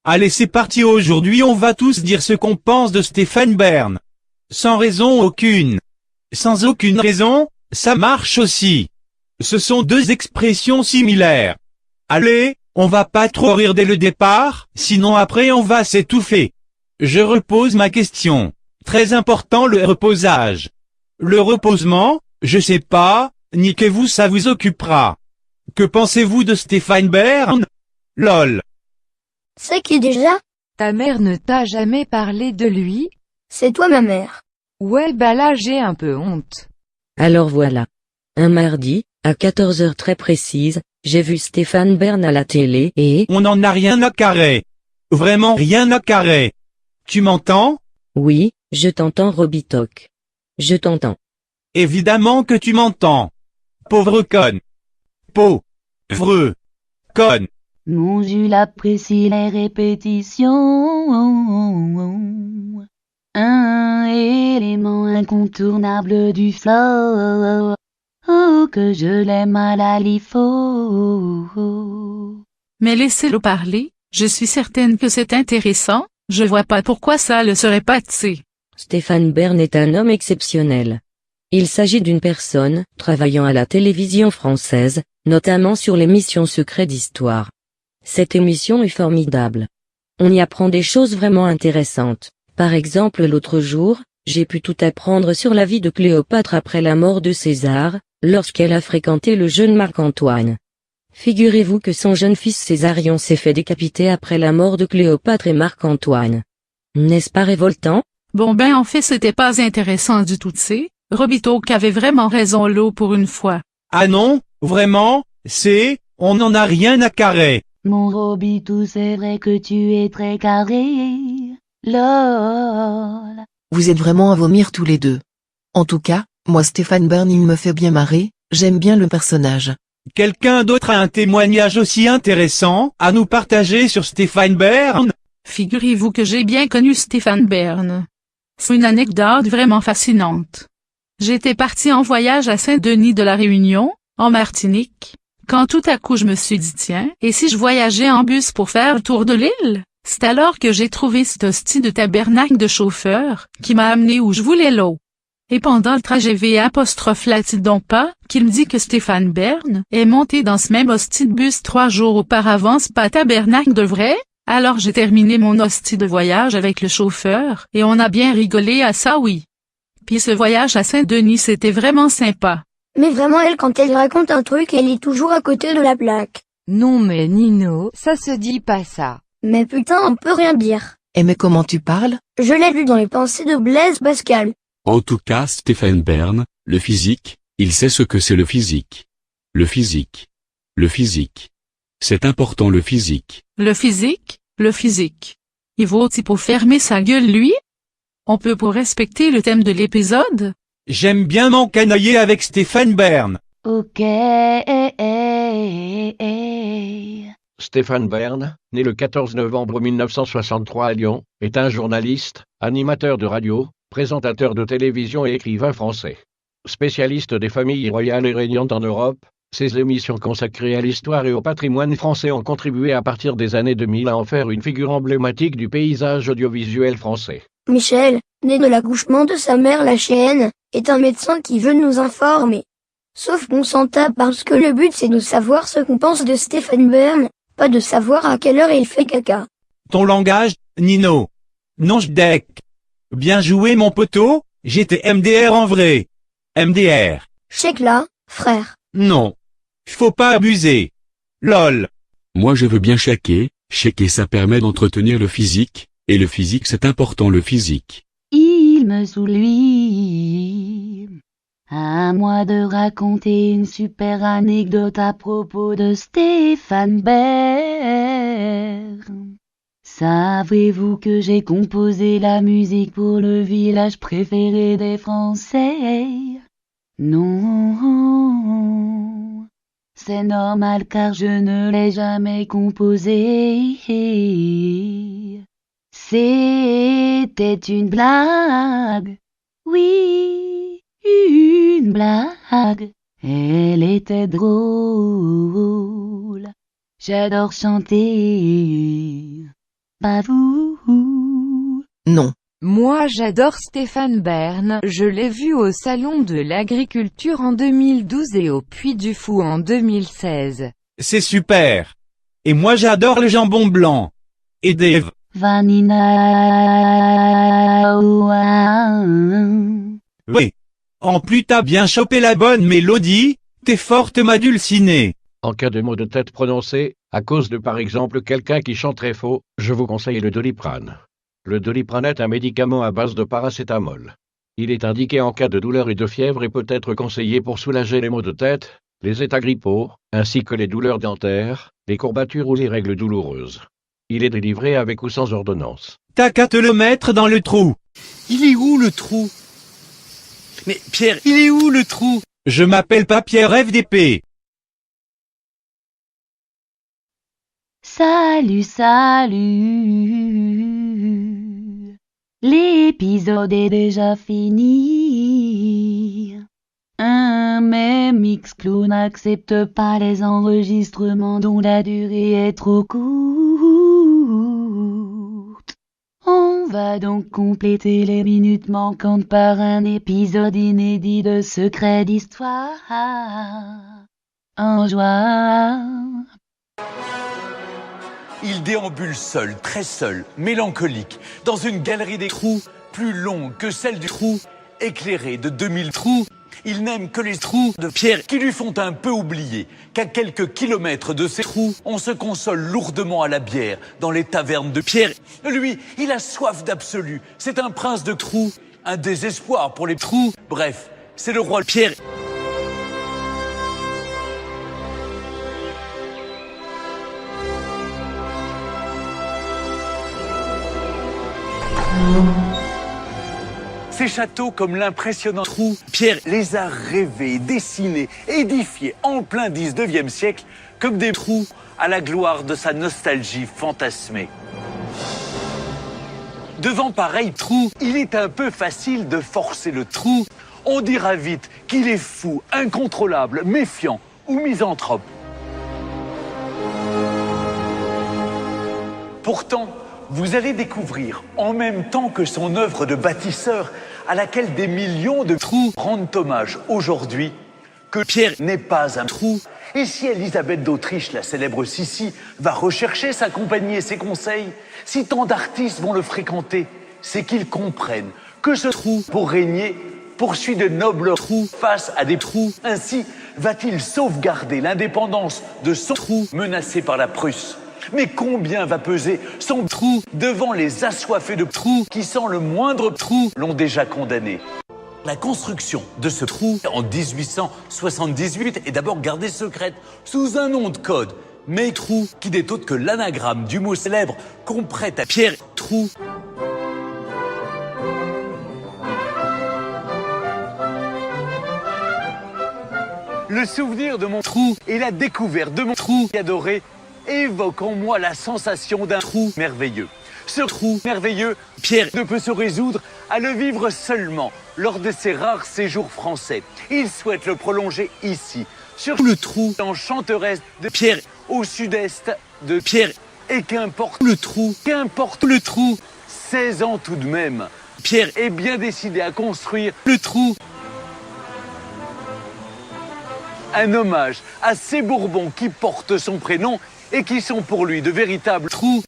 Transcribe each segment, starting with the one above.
Allez, c'est parti, aujourd'hui on va tous dire ce qu'on pense de Stéphane Bern. Sans raison aucune. Sans aucune raison, ça marche aussi. Ce sont deux expressions similaires. Allez, on va pas trop rire dès le départ, sinon après on va s'étouffer. Je repose ma question. Très important, le reposage. Le reposement, je sais pas, niquez-vous, ça vous occupera. Que pensez-vous de Stéphane Bern? LOL. C'est qui déjà? Ta mère ne t'a jamais parlé de lui? C'est toi ma mère. Ouais, bah là j'ai un peu honte. Alors voilà. Un mardi, à 14 heures très précises, j'ai vu Stéphane Bern à la télé et... On n'en a rien à carrer. Vraiment rien à carrer. Tu m'entends? Oui, je t'entends Robitoc. Je t'entends. Évidemment que tu m'entends. Pauvre conne. Pauvre conne. Mon Jules apprécie les répétitions. Un élément incontournable du flow. Oh, que je l'aime à la LIFO. Mais laissez-le parler, je suis certaine que c'est intéressant, je vois pas pourquoi ça le serait pas, t'sais. Stéphane Bern est un homme exceptionnel. Il s'agit d'une personne, travaillant à la télévision française, notamment sur l'émission Secret d'Histoire. Cette émission est formidable. On y apprend des choses vraiment intéressantes. Par exemple, l'autre jour, j'ai pu tout apprendre sur la vie de Cléopâtre après la mort de César, lorsqu'elle a fréquenté le jeune Marc-Antoine. Figurez-vous que son jeune fils Césarion s'est fait décapiter après la mort de Cléopâtre et Marc-Antoine. N'est-ce pas révoltant? Bon ben en fait c'était pas intéressant du tout, t'sais. Robitoc avait vraiment raison l'eau pour une fois. Ah non, vraiment, on n'en a rien à carrer. Mon Robitou, c'est vrai que tu es très carré. LOL. Vous êtes vraiment à vomir tous les deux. En tout cas, moi Stéphane Bern il me fait bien marrer, j'aime bien le personnage. Quelqu'un d'autre a un témoignage aussi intéressant à nous partager sur Stéphane Bern? Figurez-vous que j'ai bien connu Stéphane Bern. C'est une anecdote vraiment fascinante. J'étais parti en voyage à Saint-Denis de la Réunion, en Martinique, quand tout à coup je me suis dit tiens, et si je voyageais en bus pour faire le tour de l'île? C'est alors que j'ai trouvé cet hostie de tabernacle de chauffeur, qui m'a amené où je voulais l'eau. Et pendant le trajet V''l'a-t-il donc pas, qu'il me dit que Stéphane Bern est monté dans ce même hostie de bus 3 jours auparavant, c'est pas tabernacle de vrai? Alors j'ai terminé mon hostie de voyage avec le chauffeur, et on a bien rigolé à ça, oui. Puis ce voyage à Saint-Denis c'était vraiment sympa. Mais vraiment elle quand elle raconte un truc elle est toujours à côté de la plaque. Non mais Nino, ça se dit pas ça. Mais putain on peut rien dire. Eh mais comment tu parles? Je l'ai lu dans les pensées de Blaise Pascal. En tout cas Stéphane Bern, le physique, il sait ce que c'est le physique. Le physique. Le physique. C'est important le physique. Le physique? Il vaut-il pour fermer sa gueule lui? On peut pour respecter le thème de l'épisode? J'aime bien m'encanailler avec Stéphane Bern. Ok. Stéphane Bern, né le 14 novembre 1963 à Lyon, est un journaliste, animateur de radio, présentateur de télévision et écrivain français. Spécialiste des familles royales et régnantes en Europe, ses émissions consacrées à l'histoire et au patrimoine français ont contribué à partir des années 2000 à en faire une figure emblématique du paysage audiovisuel français. Michel, né de l'accouchement de sa mère la chienne, est un médecin qui veut nous informer. Sauf qu'on s'en tape parce que le but c'est de savoir ce qu'on pense de Stéphane Bern, pas de savoir à quelle heure il fait caca. Ton langage, Nino. Non j'dec. Bien joué mon poteau, j'étais MDR en vrai. MDR. Check là, frère. Non. Faut pas abuser. LOL. Moi je veux bien shaker ça permet d'entretenir le physique, et le physique c'est important le physique. Il me saoule lui. À moi de raconter une super anecdote à propos de Stéphane Bern. Savez-vous que j'ai composé la musique pour le village préféré des Français? Non, c'est normal car je ne l'ai jamais composé. C'était une blague, oui, une blague. Elle était drôle, j'adore chanter. pas vous? Non. Moi j'adore Stéphane Bern, je l'ai vu au Salon de l'Agriculture en 2012 et au Puy du Fou en 2016. C'est super. Et moi j'adore le jambon blanc. Et Dave. Vanilla. Oui. En plus t'as bien chopé la bonne mélodie, t'es forte ma dulcinée. En cas de maux de tête prononcés, à cause de par exemple quelqu'un qui chante très faux, je vous conseille le Doliprane. Le Doliprane est un médicament à base de paracétamol. Il est indiqué en cas de douleur et de fièvre et peut être conseillé pour soulager les maux de tête, les états grippaux, ainsi que les douleurs dentaires, les courbatures ou les règles douloureuses. Il est délivré avec ou sans ordonnance. T'as qu'à te le mettre dans le trou. Il est où le trou? Mais Pierre, il est où le trou? Je m'appelle pas Pierre FDP. Salut, salut. L'épisode est déjà fini. Mais Mixcloud n'accepte pas les enregistrements dont la durée est trop courte. On va donc compléter les minutes manquantes par un épisode inédit de Secret d'Histoire. En joie. Il déambule seul, très seul, mélancolique, dans une galerie des trous plus longue que celle du trou, éclairée de 2000 trous. Il n'aime que les trous de pierre qui lui font un peu oublier qu'à quelques kilomètres de ces trous, on se console lourdement à la bière dans les tavernes de pierre. Lui, il a soif d'absolu. C'est un prince de trous, un désespoir pour les trous. Bref, c'est le roi de pierre. Ces châteaux, comme l'impressionnant trou, Pierre les a rêvés, dessinés, édifiés en plein 19e siècle, comme des trous à la gloire de sa nostalgie fantasmée. Devant pareil trou, il est un peu facile de forcer le trou. On dira vite qu'il est fou, incontrôlable, méfiant ou misanthrope. Pourtant, vous allez découvrir, en même temps que son œuvre de bâtisseur, à laquelle des millions de trous rendent hommage aujourd'hui, que Pierre n'est pas un trou. Et si Élisabeth d'Autriche, la célèbre Sissi, va rechercher sa compagnie et ses conseils, si tant d'artistes vont le fréquenter, c'est qu'ils comprennent que ce trou, pour régner, poursuit de nobles trous face à des trous. Ainsi, va-t-il sauvegarder l'indépendance de son trou menacé par la Prusse? Mais combien va peser son trou devant les assoiffés de trous qui, sans le moindre trou, l'ont déjà condamné? La construction de ce trou en 1878 est d'abord gardée secrète sous un nom de code. Mais trou qui n'est autre que l'anagramme du mot célèbre qu'on prête à Pierre Trou. Le souvenir de mon trou et la découverte de mon trou adoré évoque en moi la sensation d'un trou merveilleux. Ce trou merveilleux, Pierre ne peut se résoudre à le vivre seulement lors de ses rares séjours français. Il souhaite le prolonger ici, sur le trou enchanteresse de Pierre, au sud-est de Pierre. Et qu'importe le trou, 16 ans tout de même, Pierre est bien décidé à construire le trou. Un hommage à ces Bourbons qui portent son prénom et qui sont pour lui de véritables trous.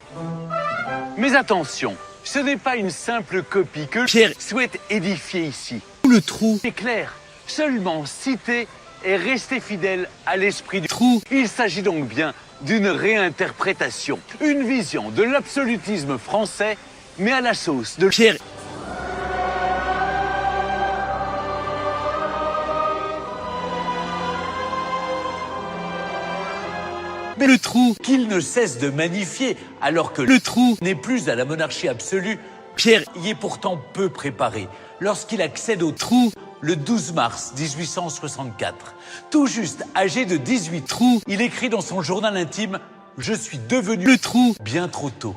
Mais attention, ce n'est pas une simple copie que Pierre souhaite édifier ici. Le trou est clair, seulement cité et rester fidèle à l'esprit du trou. Il s'agit donc bien d'une réinterprétation, une vision de l'absolutisme français, mais à la sauce de Pierre. Mais le trou qu'il ne cesse de magnifier, alors que le trou n'est plus à la monarchie absolue, Pierre y est pourtant peu préparé lorsqu'il accède au trou le 12 mars 1864. Tout juste âgé de 18 trous, il écrit dans son journal intime « Je suis devenu le trou bien trop tôt ».